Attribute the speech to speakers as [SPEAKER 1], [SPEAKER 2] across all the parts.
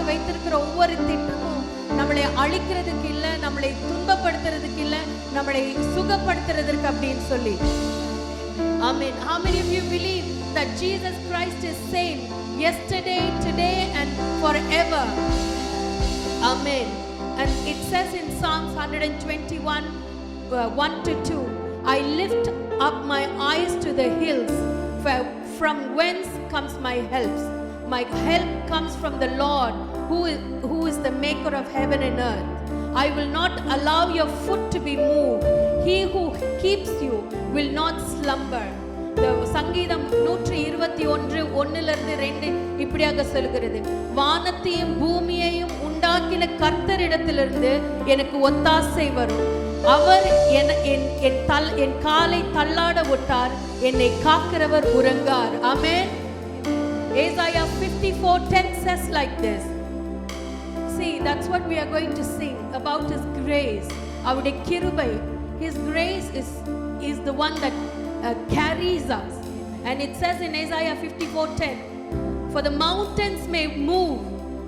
[SPEAKER 1] நமக்காக வைத்திருக்கிற ஒவ்வொரு திட்டமும் நம்மளை அழிக்கிறதுக்கு இல்ல, நம்மளை துன்பப்படுத்துறதுக்கு இல்ல, நம்மளை சுகப்படுத்துறதுக்கு அப்படின்னு சொல்லி. Amen. How many of you believe that Jesus Christ is same yesterday, today and forever? Amen. And it says in Psalms 121 1 to 2, I lift up my eyes to the hills, from whence comes my help? My help comes from the Lord who is the maker of heaven and earth. I will not allow your foot to be moved. He who keeps you will not slumber. சங்கீதம் 121 1-2 இப்படியாக சொல்கிறது, வானத்தையும் பூமியையும் உண்டாக்கின கர்த்தரிடத்திலிருந்து எனக்கு ஒத்தாசை வரும். அவர் என் காலை தள்ளாட விட்டார், என்னை காக்கிறவர் உறங்கார். ஆமென். Isaiah 54:10 says like this. See, that's what we are going to sing about His grace. அவருடைய கிருபை, His grace is the one that carries us. And it says in Isaiah 54:10, for the mountains may move,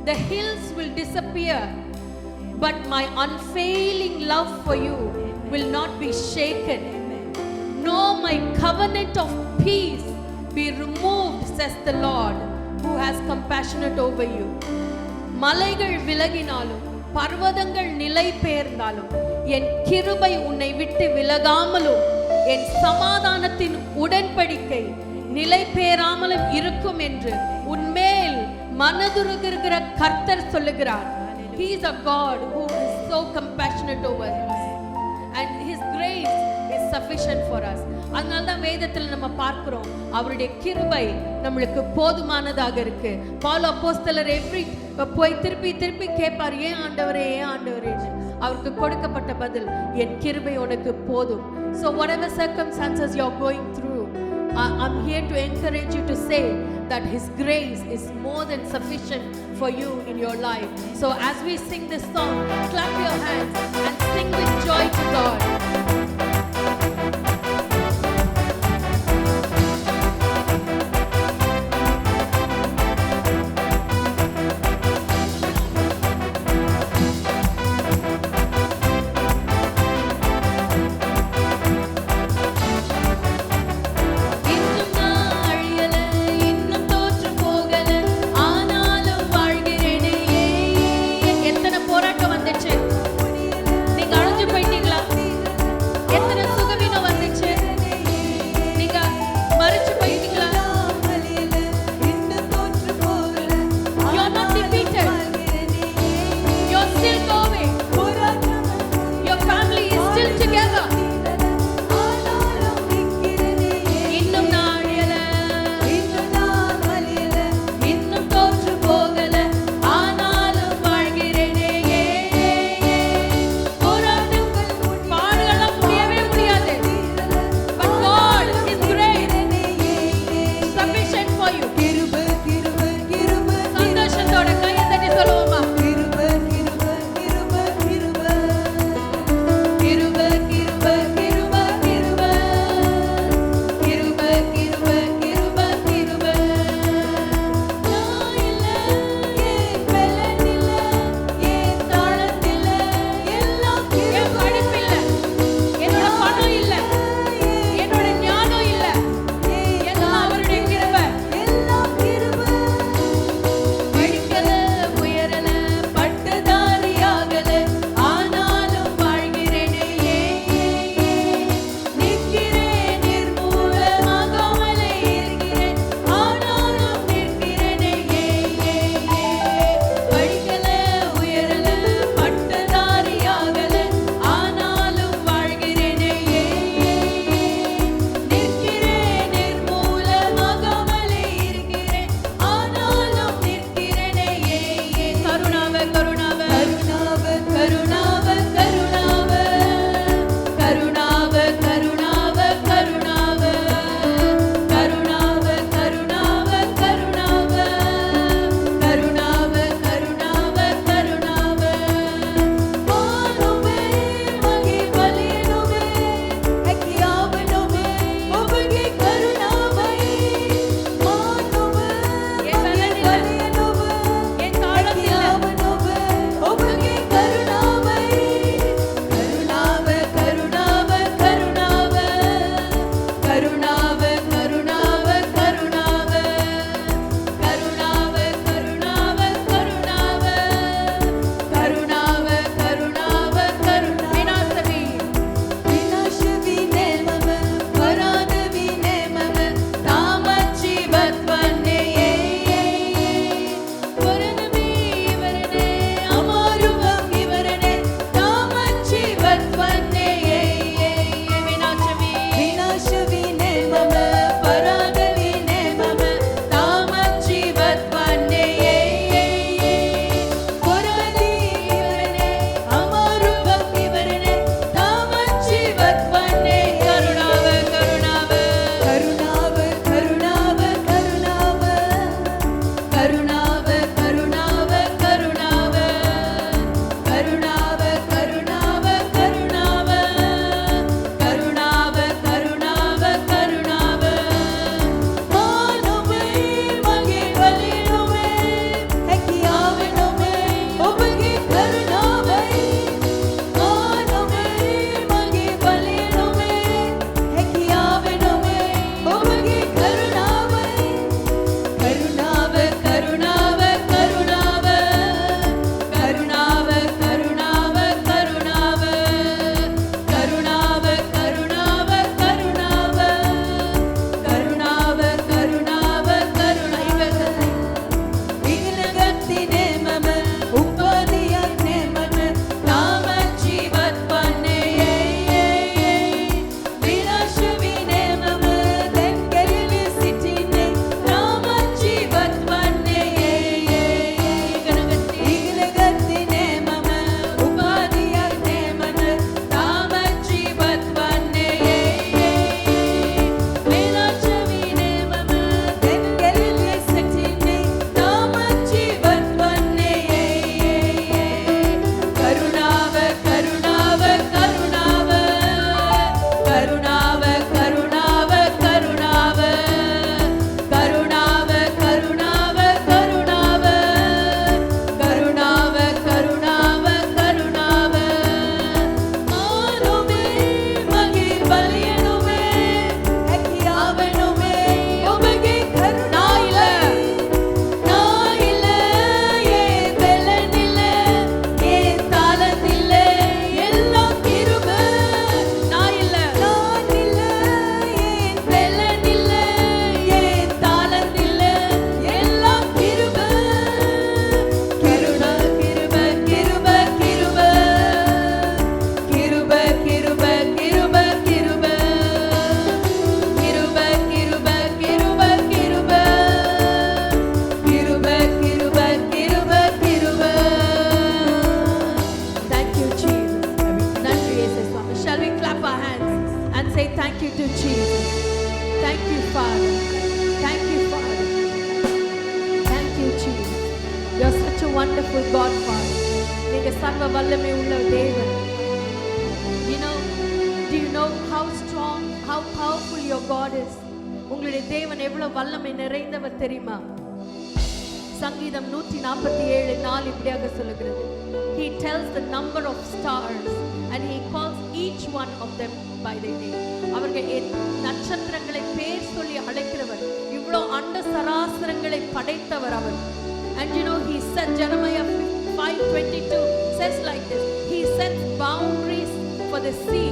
[SPEAKER 1] the hills will disappear, but my unfailing love for you will not be shaken, nor my covenant of peace be removed, says the Lord who has compassionate over you. மலைகள் விலகினாலும் பர்வதங்கள் நிலை பெயர்ந்தாலும் என் கிருபை உன்னை விட்டு விலகாமலும் என் சமாதானத்தின் உடன்படிக்கை நிலை பெயராமலும் இருக்கும் என்று உன்மேல் மனதுருகிற கர்த்தர் சொல்லுகிறார். He is a God who is so compassionate over us and His grace is sufficient for us. அதனால தான் வேதத்தில் நம்ம பார்க்கிறோம் அவருடைய கிருபை நம்மளுக்கு போதுமானதாக இருக்கு. பவுல் அப்போஸ்தலர் போய் திருப்பி கேட்பார், ஏன் ஆண்டவரே ஏன் ஆண்டவரே. அவருக்கு கொடுக்கப்பட்ட பதில், என் கிருபை உனக்கு போதும். So whatever circumstances you're going through, I'm here to encourage you to say that His grace is more than sufficient for you in your life. So as we sing this song, clap your hands and sing with joy to God. wonderful God, Father. நீங்க சர்வ வல்லமை உள்ள தேவன். You know, do you know how strong, how powerful your God is? உங்களுடைய தேவன் எவ்வளவு வல்லமை நிறைந்தவர் தெரியுமா? சங்கீதம் 147:4 இப்படியாக சொல்லுகிறது. He tells the number of stars and he calls each one of them by their name. அவர்கள் நட்சத்திரங்களை பேர் சொல்லி அழைக்கிறவர். இவ்வளவு அண்ட சராசரங்களை படைத்தவர் அவர். And you know, he said, Jeremiah 5:22 says like this. He sets boundaries for the sea.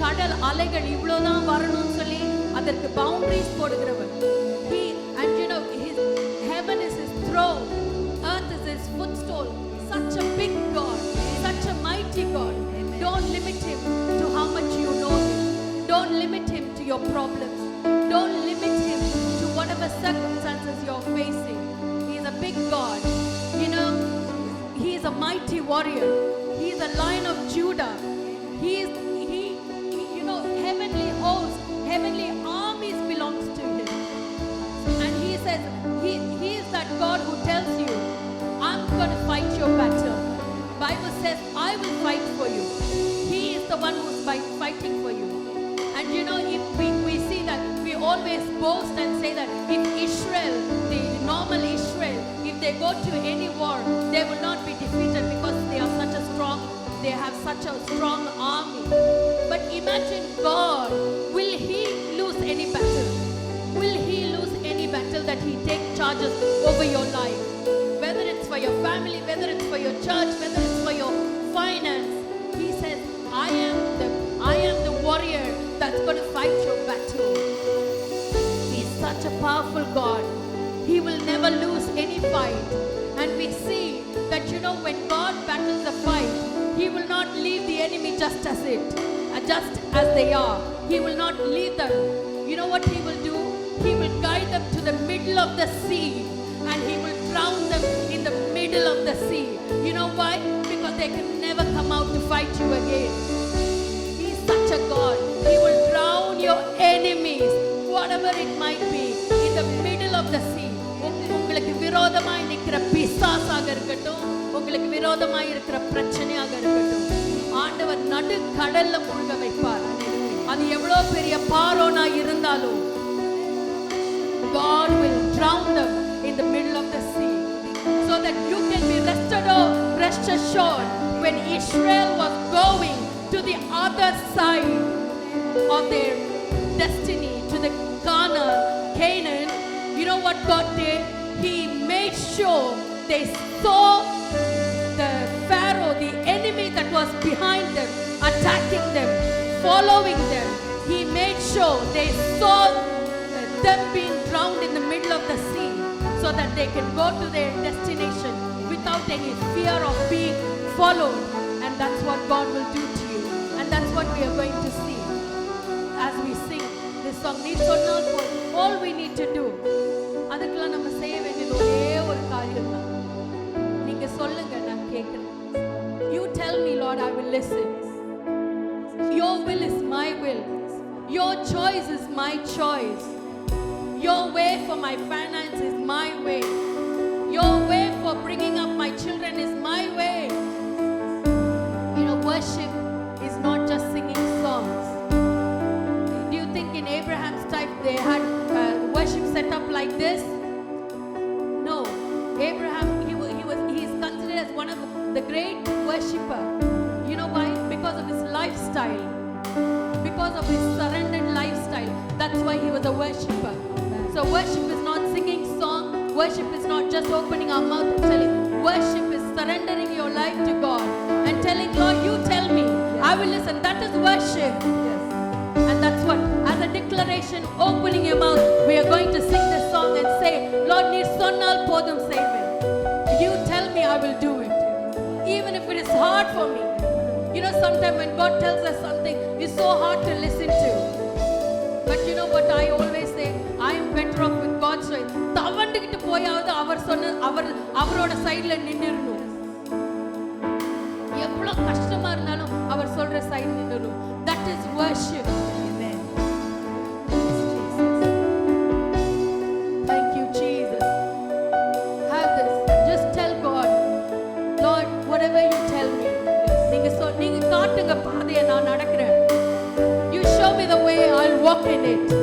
[SPEAKER 1] கடல் அலைகள் இவ்வளவுதான் வரணும்னு சொல்லி அதற்கு boundaries போடுகிறவர். He, and you know, his heaven is his throne, earth is his footstool. Such a big God, such a mighty God. Don't limit him to how much you know him. Don't limit him to your problems. Don't limit him to whatever circumstances you're facing. He is a big God. You know, he is a mighty warrior. He is a Lion of Judah. He you know, heavenly hosts, heavenly armies belongs to him. And he says, he is that God who tells you, I'm going to fight your battle. Bible says, I will fight for you. He is the one who's fighting for you. And you know, if we see that, we always boast and say that if Israel, the normal Israel, if they go to any war, they will not be defeated because they have such a strong army. But imagine God, will he lose any battle? Will he lose any battle that he take charges over your life? Whether it's for your family, whether it's for your church, whether it's for your finance, he says, I am the warrior that's going to fight your battle. He's such a powerful God. He will never lose any fight. And we see that, you know, when God battles a fight, he will not leave the enemy just as they are. He will not leave them. You know what he will do? He will guide them to the middle of the sea, and he will drown them in the middle of the sea. You know why? Because they can never come out to fight you again. He is such a God. He will drown your enemies, whatever it might be, in the middle of the sea. உங்களுக்கு விரோதமாய் நிற்கிற பிசாசாக இருக்கட்டும், உங்களுக்கு விரோதமாய் இருக்கிற பிரச்சனையாக இருக்கட்டும், ஆண்டவர் நடு கடல்ல மூழ்க வைப்பார். அது எவ்வளவு பெரிய பார்வோனா இருந்தாலும் God will drown them in the middle of the sea, so that you can be rest assured when Israel was going to the other side of their destiny, to the Canaan, you know what God did? He made sure they saw the Pharaoh, the enemy that was behind them, attacking them, following them. He made sure they saw them being drowned in the middle of the sea, so that they can go to their destination without any fear of being followed. And that's what God will do to you. And that's what we are going to see as we sing this song. All we need to do, அதுக்கெல்லாம் நம்ம செய்ய வேண்டியது ஒரே ஒரு காரியம் தான். நீங்க சொல்லுங்க, நான் கேட்கிறேன். You tell me, Lord, I will listen. Your will is my will. Your choice is my choice. Your way for my finance is my way. Your way for bringing up my children is my way. You know, worship is not just singing songs. Do you think in Abraham's time they had worship set up like this? No. Abraham, he is considered as one of the great worshipper. You know why? Because of his lifestyle. Because of his surrendered lifestyle. That's why he was a worshipper. So worship is not singing song. Worship is not just opening our mouth and telling. Worship is surrendering your life to God and telling, Lord, you tell me. I will listen. That is worship. Yes. And that's what, as a declaration, opening your mouth, we are going to sing this song and say, Lord, நீர் சொன்னால் போதும் செய்வேன். You tell me, I will do it. Even if it is hard for me. You know, sometimes when God tells us something, it's so hard to listen to. But you know what I always say? I am better off with God's choice. தவண்டுகிட்டு போயாவது அவரோட சைடுல நின்னுறணும். எவ்வளவு கஷ்டமா இருந்தாலும் அவர் சொல்ற side நின்னுறணும். That is worship. Amen. Thank you, Jesus. Have this. Just tell God, walk in it.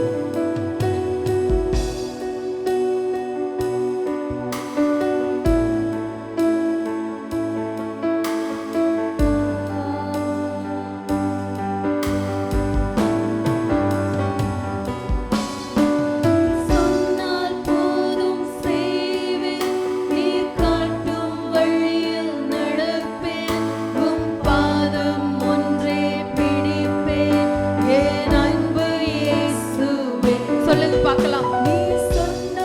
[SPEAKER 1] சொல்லுங்க பார்க்கலாம்.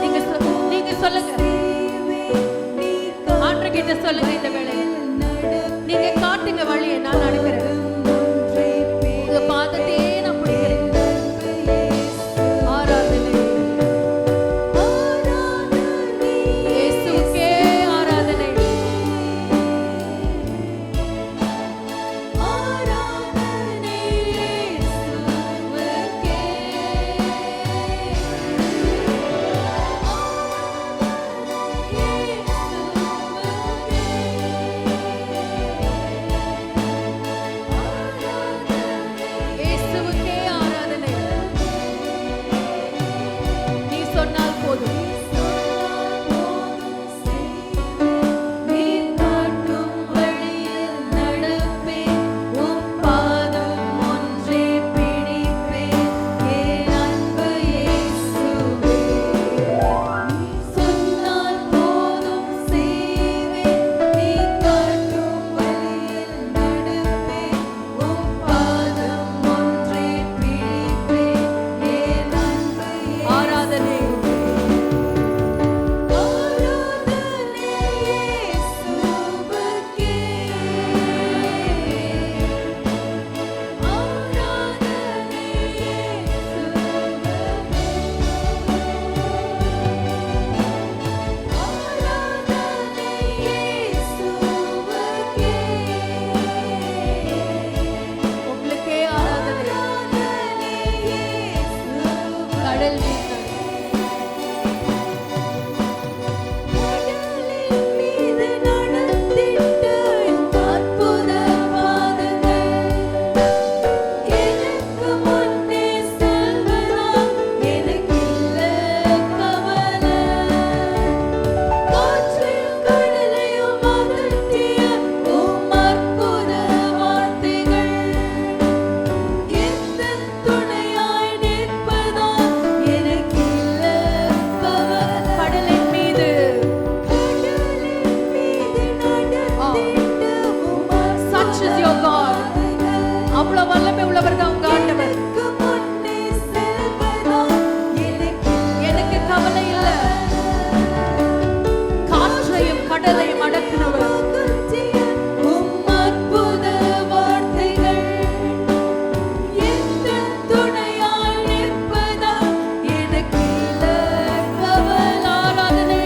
[SPEAKER 1] நீங்க சொல்லுங்க. ஆண்டவர் கிட்ட சொல்லுங்க இந்த வேளையில். நீங்க காட்டுங்க வழியை, நான் நடக்கிறேன். உங்க பாதத்தையே நான் பிடிக்கிறேன். ஆராதனை இயேசுவுக்கே ஆராதனை. இயேசுவுக்கே ஆராதனை. நீ சொன்னால் போதும். ஆராதனை உங்களுக்கே ஆராதனை. கடல் அவ்வளவு வல்லமை உள்ளவர் தான் உங்க ஆண்டவர். எனக்கு கவலை இல்லை. காற்றையும் கடலையும் அடக்குனவர். ஆராதனை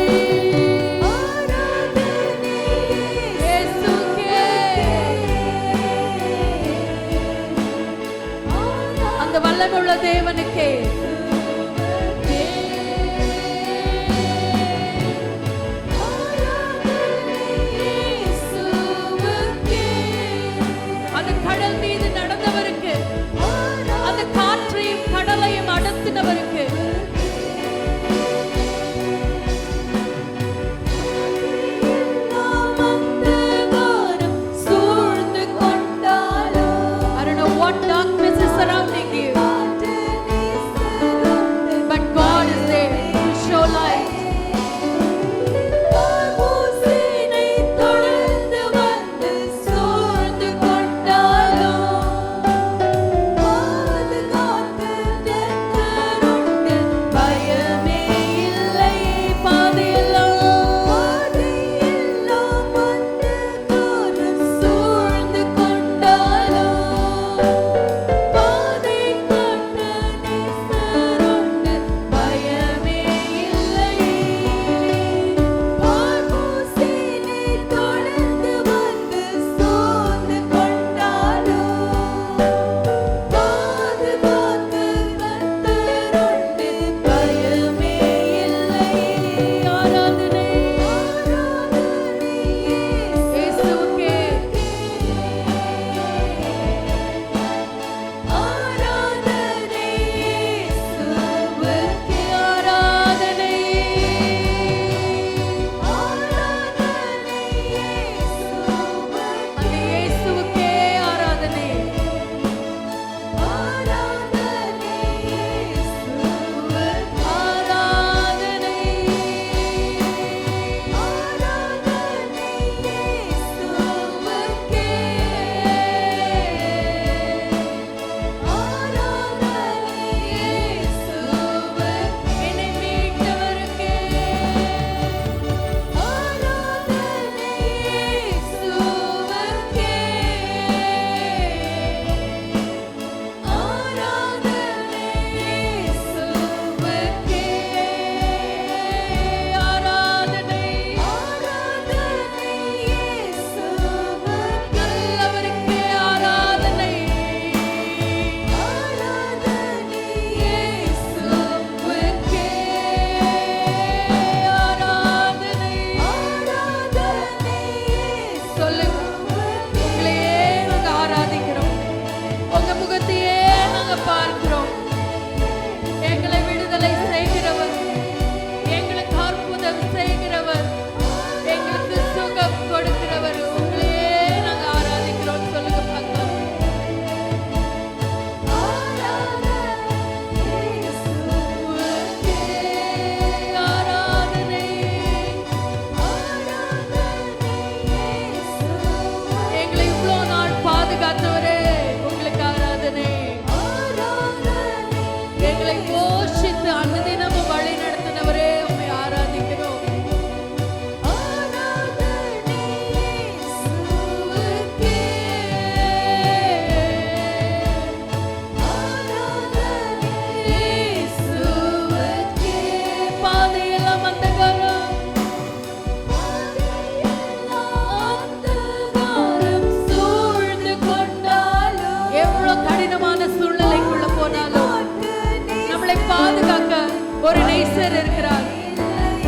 [SPEAKER 1] ஒரு நேசர் இருக்கிறார்.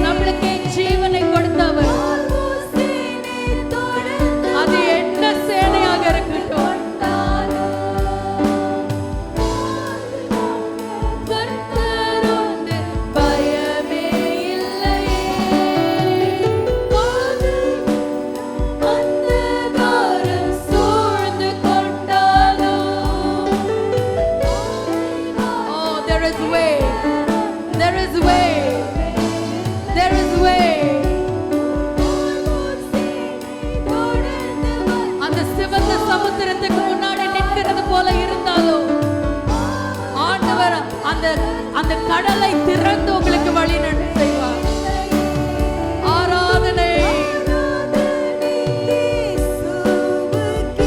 [SPEAKER 1] நம்மளுக்கு ஜீவனை கொடுத்தவர். அது என்ன சேனையாக இருக்கட்டும், பயமே இல்லையே. அந்தகாரம் சூழ்ந்து கொண்டாலும், oh, there is way, there is way, there is way. அந்த சிவந்த சமுத்திரத்துக்கு முன்னாடி நிற்கிறது போல இருந்தாலும் ஆண்டவர் அந்த அந்த கடலை திறந்து உங்களுக்கு வழி நடத்தி செய்வார். ஆராதனை.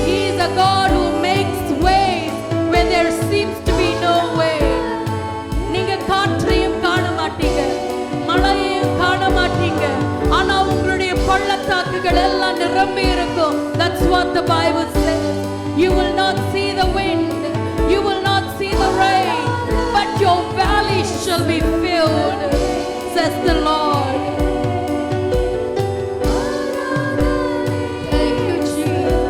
[SPEAKER 1] He is a God who makes ways when there seems to be no way. நீங்க காற்றையும் காண மாட்டீங்க, மழையையும் காண மாட்டீங்க, ஆனா உங்களுடைய பள்ளத்தாக்குகள் எல்லாம் நிரம்பி இருக்கும். That's what the Bible says. You will not see the wind, you will not see the rain, but your valley shall be filled, says the Lord. Thank you, Jesus.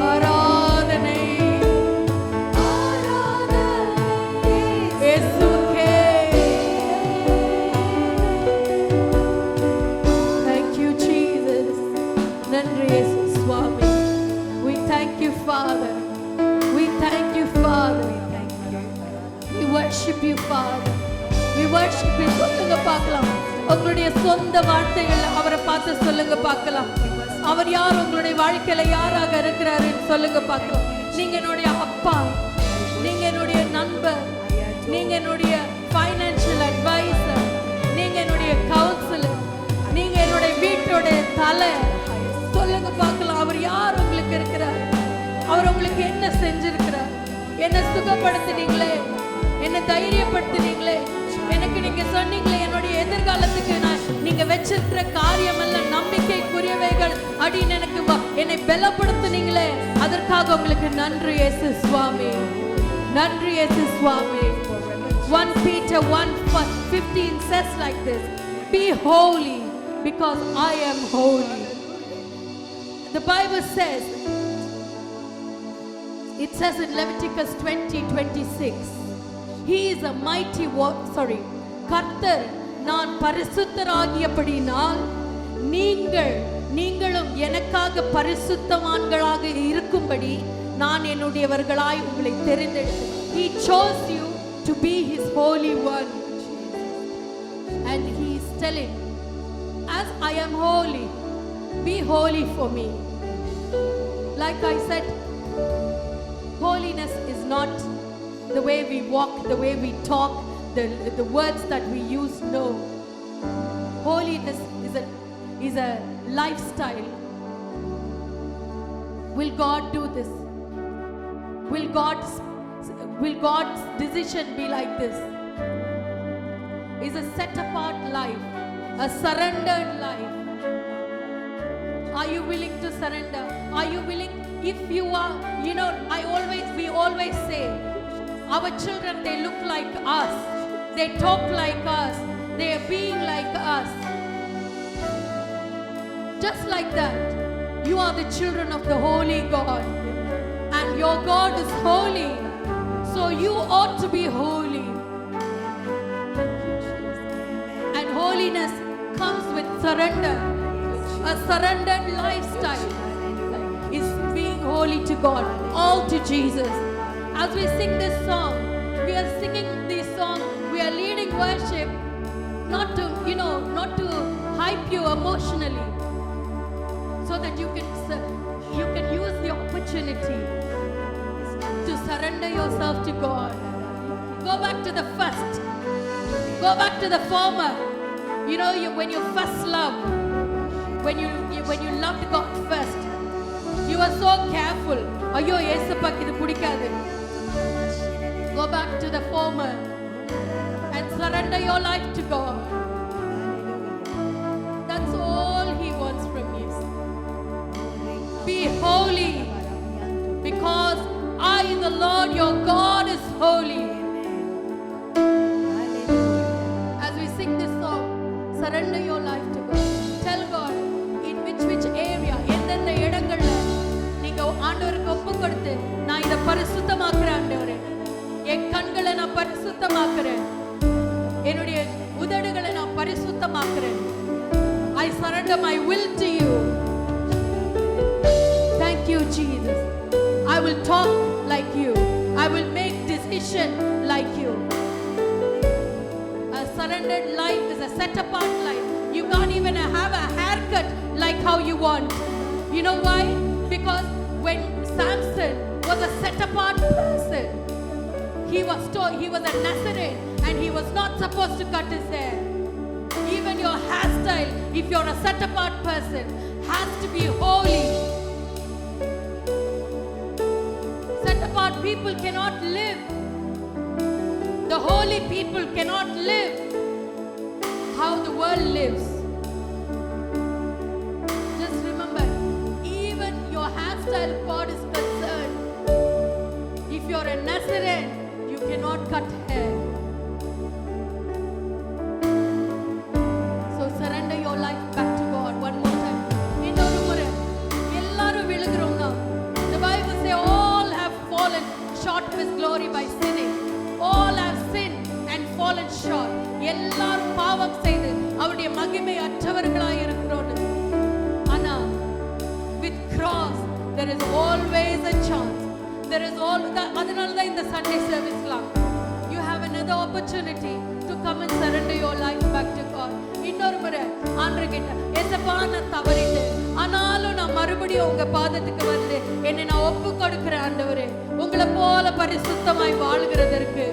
[SPEAKER 1] ஆராதனை. இயேசுவே. Thank you, Jesus. நன்றி இயேசு சுவாமி. We thank you, Father. We thank you, Father. We worship you, Father. We worship you. சொல்லுங்க பார்க்கலாம். உங்களுடைய சொந்த வார்த்தைகள் அவரை பார்த்து சொல்லுங்க பார்க்கலாம். அவர் யார், உங்களுடைய வாழ்க்கையில யாராக இருக்கிறாரு சொல்லுங்க பார்க்கலாம். நீங்க என்னுடைய அப்பா, நீங்க என்னுடைய நண்பர், நீங்க என்னுடைய ஃபைனான்சியல் அட்வைசர், நீங்க என்னுடைய கவுன்சிலர், நீங்க என்னுடைய வீட்டோட தலை. சொல்லுங்க பார்க்கலாம், அவர் யார் உங்களுக்கு இருக்கிறார்? அவர் உங்களுக்கு என்ன செஞ்சிருக்கிறார்? என்ன சுகப்படுத்தினீங்களே, என்ன தைரியப்படுத்தினீங்களே, எனக்கு நீங்க சொன்னீங்களே என்னுடைய எதிர்காலத்துக்கு நீங்க வச்சிருக்கிற காரியம் எல்லாம் நம்பிக்கைக்குரியவைகள் அப்படின்னு எனக்கு என்னை பலப்படுத்தினீங்களே, அதற்காக உங்களுக்கு நன்றி இயேசு சுவாமி. நன்றி இயேசு சுவாமி. 1 Peter 1:15 says like this, be holy because I am holy. The Bible says, it says in Leviticus 20:26, he is a mighty கர்த்தர் நான் பரிசுத்தராகியபடியினால் நீங்களும் எனக்காக பரிசுத்தவான்களாக இருக்கும்படி நான் என்னுடையவர்களாய் உங்களை தெரிந்தெடுத்தேன். He chose you to be his holy one. And he is telling, as I am holy, be holy for me. Like I said, holiness is not the way we walk, the way we talk, the words that we use. No. Holiness is a lifestyle. Will God do this? Will God's decision be like this? Is a set apart life, a surrendered life. Are you willing to surrender? Are you willing? If you are, we always say, our children, they look like us, they talk like us, they are being like us. Just like that, you are the children of the holy God, and your God is holy, so you ought to be holy. And holiness comes with surrender. A surrendered lifestyle is being holy to God, all to Jesus. As we sing this song, we are singing this song, we are leading worship, not to hype you emotionally, so that you can use the opportunity to surrender yourself to God. Go back to the first. Go back to the former. When you first loved, when you loved God first, you were so careful. Ayyo Yesapakku idu pidikadu. Go back to the former and surrender your life to God. That's all He wants from you. Be holy, because I, the Lord your God, is holy. surrender your life to God. Tell God in which area, எந்தெந்த இடங்கள்ல நீங்க ஆண்டவருக்கு ஒப்பு கொடுத்து, நான் இதை பரிசுத்தமாக்குறேன் ஆண்டவரே, என் கண்களை நான் பரிசுத்தமாக்குறேன், என்னுடைய உதடுகளை நான் பரிசுத்தமாக்குறேன். I surrender my will to you. Thank you, Jesus. I will talk like you. I will make decision like you. A surrendered life is a set apart life. You can't even have a haircut like how you want. You know why? Because when Samson was a set apart person, he was a Nazarene and he was not supposed to cut his hair. Even your hairstyle, if you're a set apart person, has to be holy. Set apart people cannot live. The holy people cannot live how the world lives. Just remember, even your hairstyle, God is concerned. If you're a Nazarene, you cannot cut hair. So surrender your life back to God one more time. இன்னொரு முறை எல்லாரும் விழுகிறோம்னா, the Bible say all have fallen short of His glory by sinning. All have sinned and fallen short. எல்லாரும் பாவம் செய்து அவருடைய மகிமை அற்றவர்களாய் இருக்கிறோம். ஆனா with cross there is always a chance. There is all அதனால தான் இந்த Sunday serviceலாம் you have another opportunity to come and surrender your life back to God. இன்னொரு முறை ஆண்டவர்கிட்ட, ஏசப்பா நான் தவறிட்டேன், ஆனாலும் நான் மறுபடியும் உங்க பாதத்துக்கு வந்து என்னை நான் ஒப்பு கொடுக்கிறேன் ஆண்டவரே, உங்களை போல பரிசுத்தமாய் வாழ்கிறதற்கு.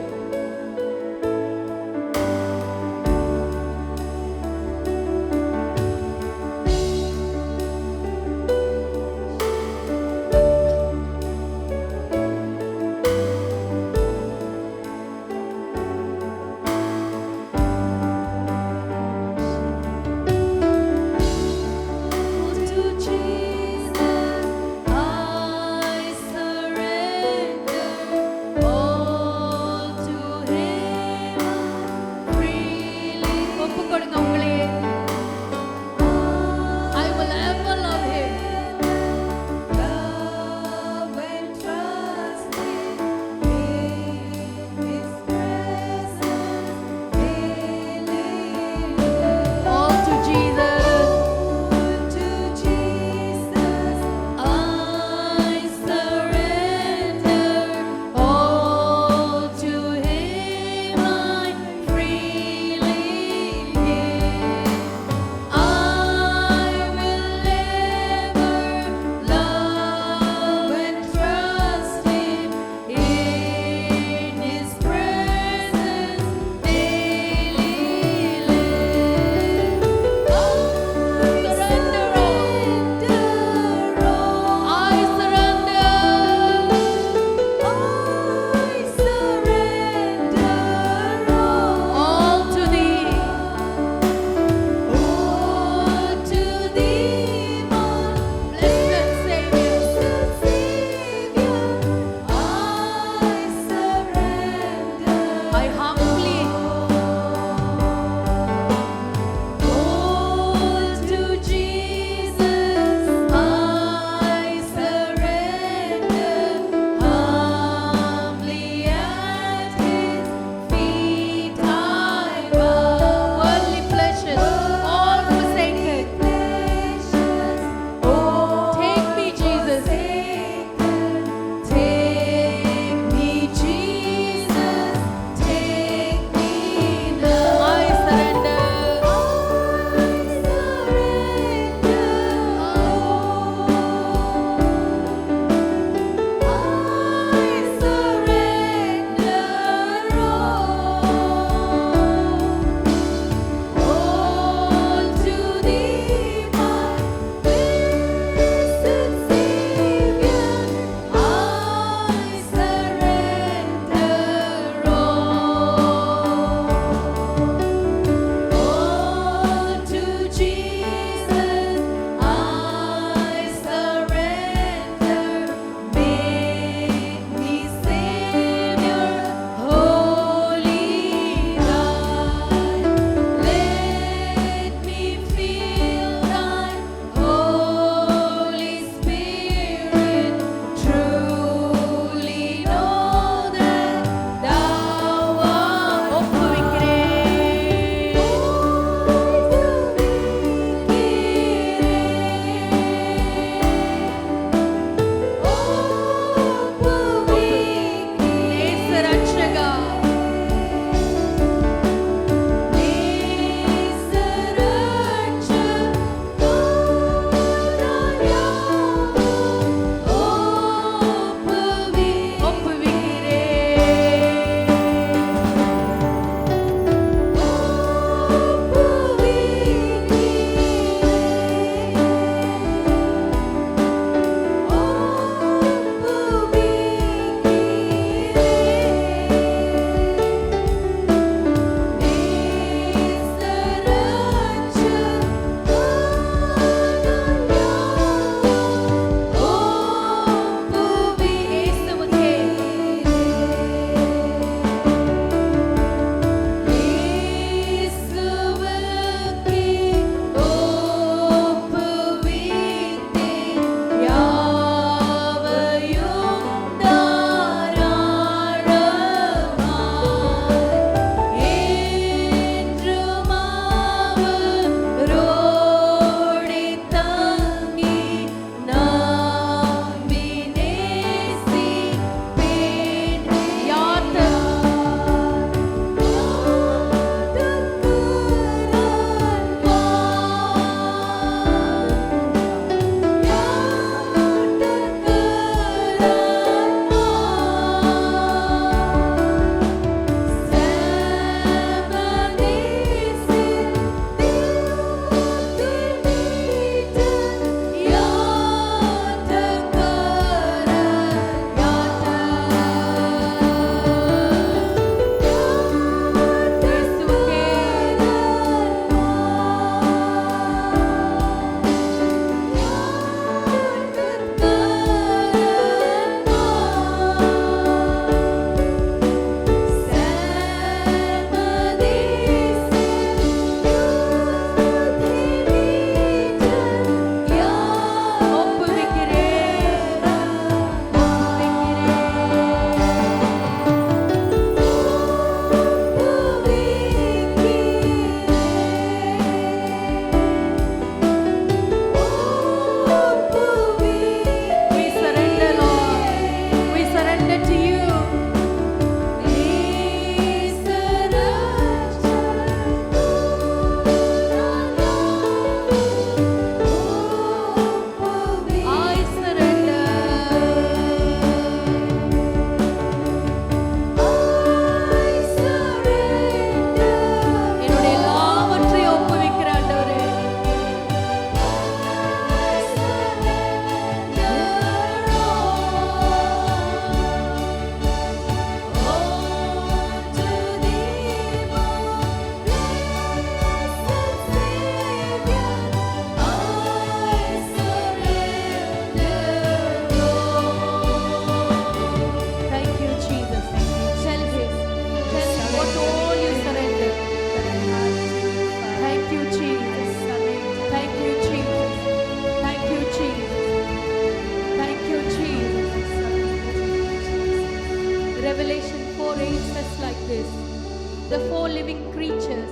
[SPEAKER 1] the four living creatures,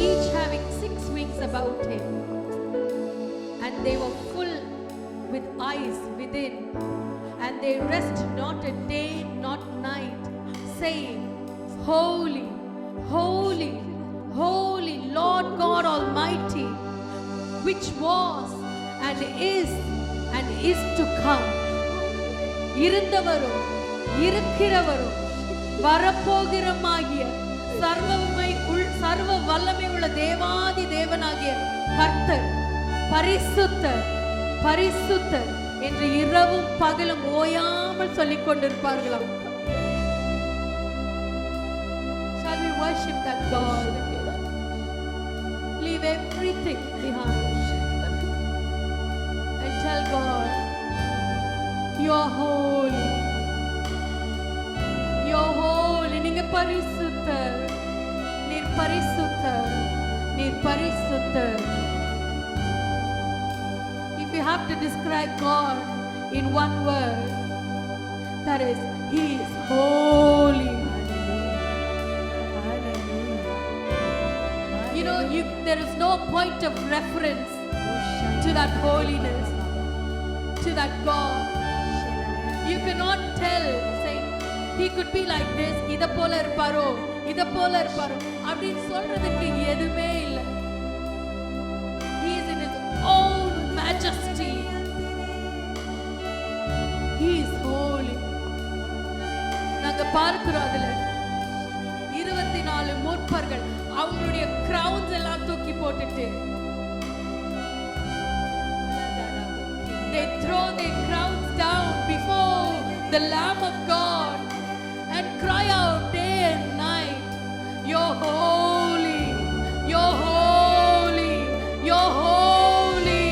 [SPEAKER 1] each having 6 wings about him, and they were full with eyes within, and they rest not a day not night, saying, Holy, holy, holy Lord God Almighty, which was and is to come. இருந்தவரும் இருக்கிறவரும் வரப்போகிறமாகிய சர்வ வல்லமை உள்ள தேவாதி தேவனாகிய கர்த்தர் பரிசுத்தர் பரிசுத்தர் என்று இரவும் பகலும் ஓயாமல் சொல்லிக் கொண்டிருப்பார்களாம். Shall we worship that God? Leave everything behind and tell God, you are holy. You are holy. நீங்க பரிசுத்தர். நீர் பரிசுத்தர். நீர் பரிசுத்தர். If you have to describe God in one word, that is, He is holy. You know, there is no point of reference to that holiness, to that God. You cannot tell, say, He could be like this, இத போல இருப்பாரோ, இத போல இருப்பாரோ, அப்படின்னு சொல்றதுக்கு எதுவுமே இல்லை. He is in His own majesty. He is holy. நாங்க பார்க்கிறோம் அதுல 24 மூப்பர்கள் அவங்களுடைய crowns எல்லாம் தூக்கி போட்டுட்டு they throw their crowns down before the Lamb of God and cry out day and night, You're holy, You're holy, You're holy.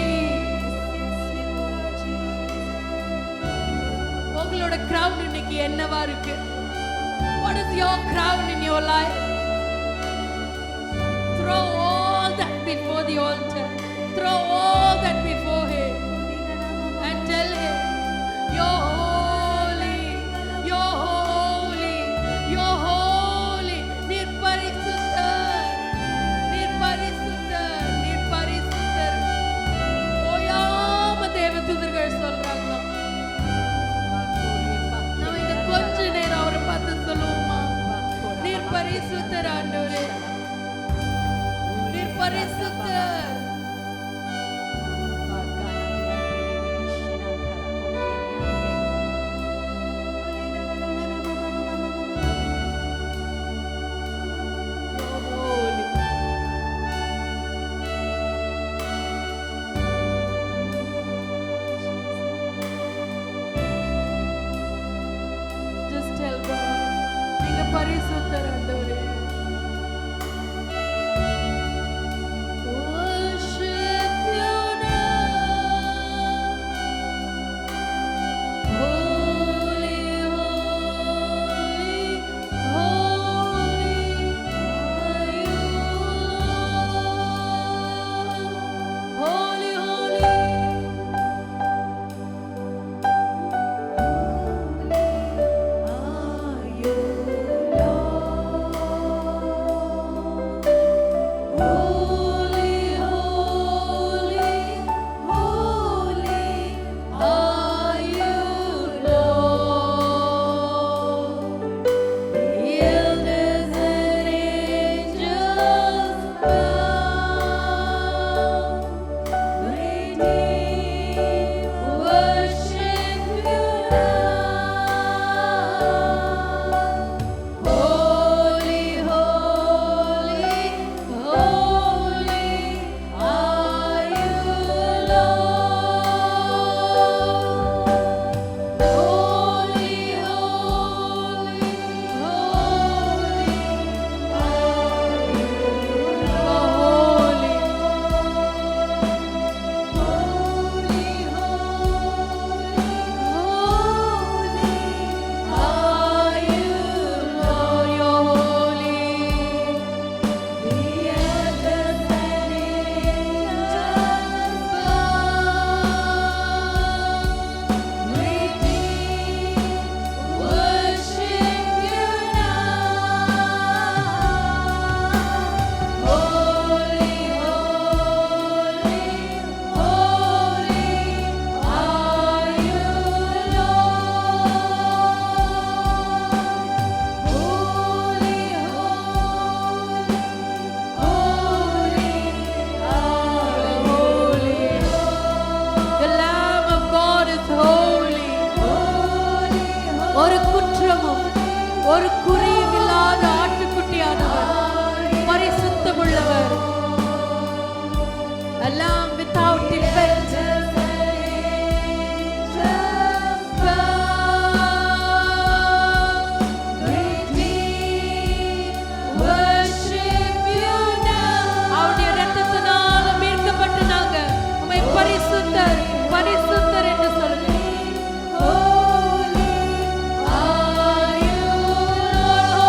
[SPEAKER 1] உங்களோட crown இன்னைக்கு என்னவா இருக்கு? What is your crown in your life? Throw all that before the altar. Throw all that before Him and tell Him, You're holy, You're holy, You're holy. நீர் பரிசுத்தர், நீர் பரிசுத்தர், நீர் பரிசுத்தர். ஓயாம தேவதூதர்கள் சொல்றாங்களாம். நம்ம இந்த கொஞ்ச நேரம் அவரை பார்த்து சொல்லுவோமா? நீர் பரிசுத்தர் ஆண்டவரே, நீர் பரிசுத்தர். ஒரு குறையும் இல்லாத ஆட்டுக்குட்டியானவர், பரிசுத்தமுள்ளவர், எல்லாம் without defect. அவருடைய இரத்தத்தினால மீட்கப்பட்டு நாங்க உம்மை பரிசுத்தர் பரிசுத்தர் என்று சொல்லுங்க. Holy are you, Lord,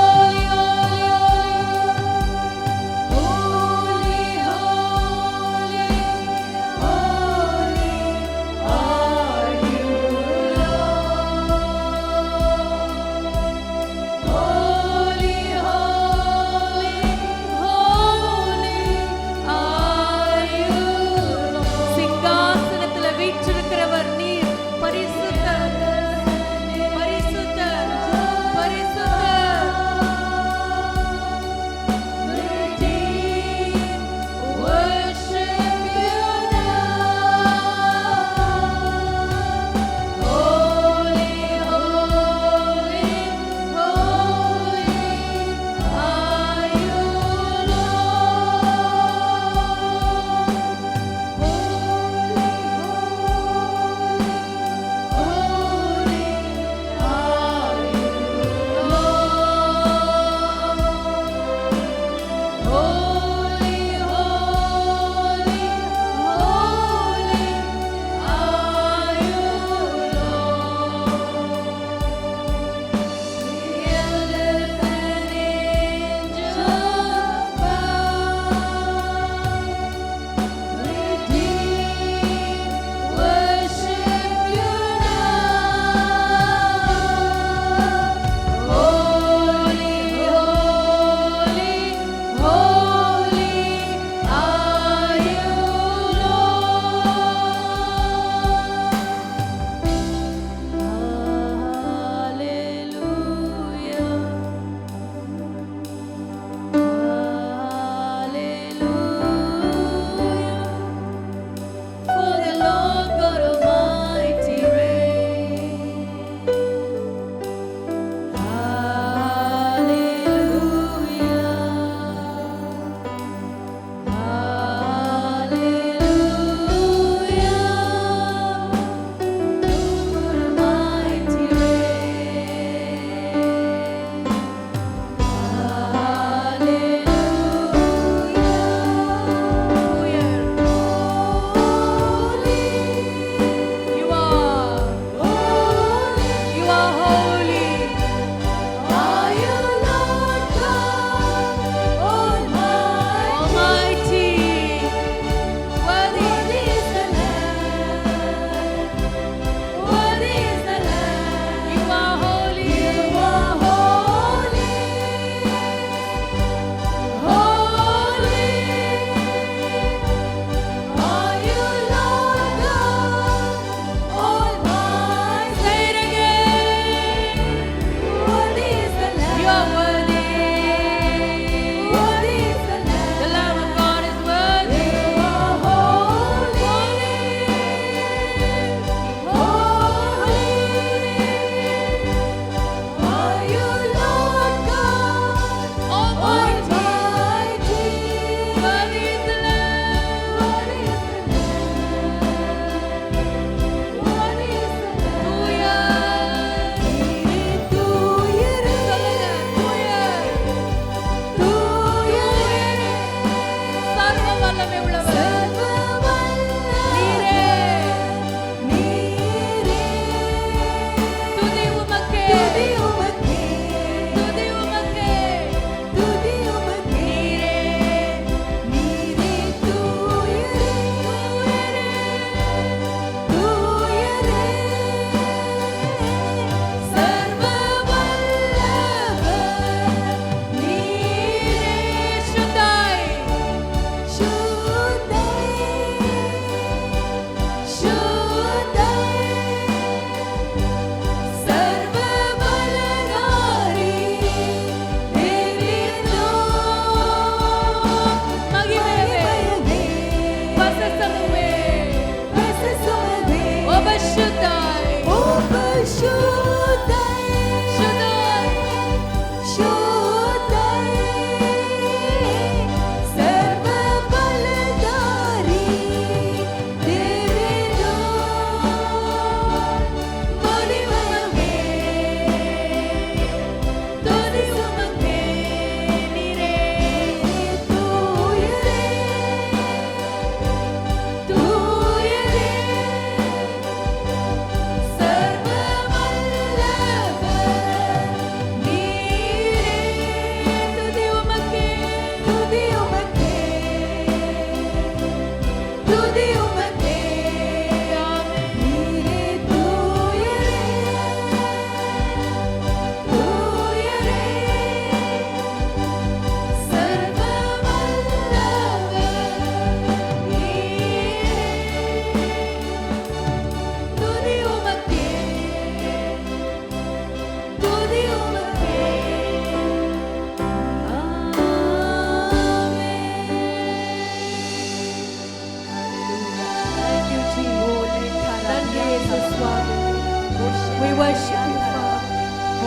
[SPEAKER 1] worship you, Father.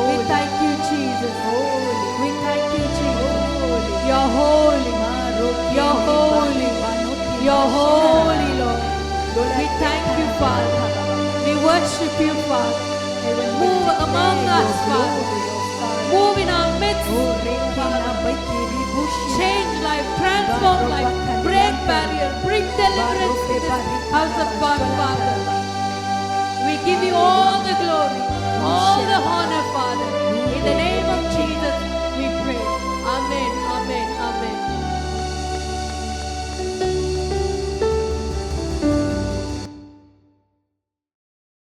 [SPEAKER 1] We thank you, Jesus. We thank you, Jesus. You're holy. You're holy. You're holy, Lord. We thank you, Father. We worship you, Father. Move among us, Father. Move in our midst, Father. Change life, transform life, break barrier, bring deliverance to this house of God, Father.